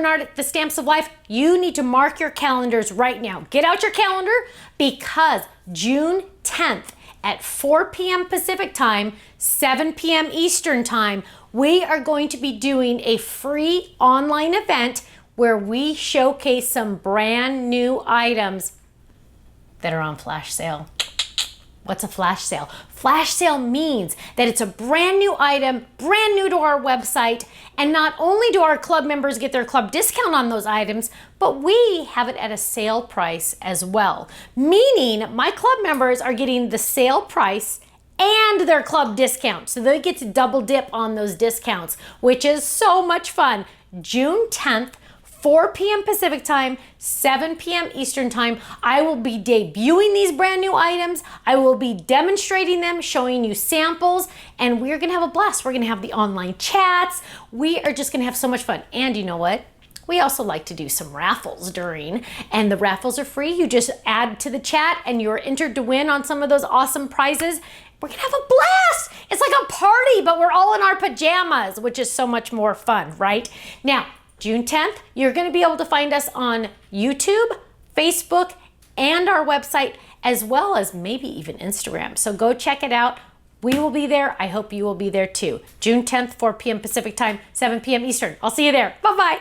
Barnard, the Stamps of Life, you need to mark your calendars right now. Get out your calendar because June 10th at 4 p.m. Pacific time, 7 p.m. Eastern time, we are going to be doing a free online event where we showcase some brand new items that are on flash sale. What's a flash sale? Flash sale means that it's a brand new item, brand new to our website, and not only do our club members get their club discount on those items, but we have it at a sale price as well. Meaning my club members are getting the sale price and their club discount. So they get to double dip on those discounts, which is so much fun. June 10th, 4 p.m. Pacific time, 7 p.m. Eastern time, I will be debuting these brand new items. I will be demonstrating them, showing you samples, and we're gonna have a blast. We're gonna have the online chats. We are just gonna have so much fun. And you know what? We also like to do some raffles during, and the raffles are free. You just add to the chat and you're entered to win on some of those awesome prizes. We're gonna have a blast. It's like a party, but we're all in our pajamas, which is so much more fun, right? Now, June 10th, you're going to be able to find us on YouTube, Facebook, and our website, as well as maybe even Instagram. So go check it out. We will be there. I hope you will be there too. June 10th, 4 p.m. Pacific time, 7 p.m. Eastern. I'll see you there. Bye-bye.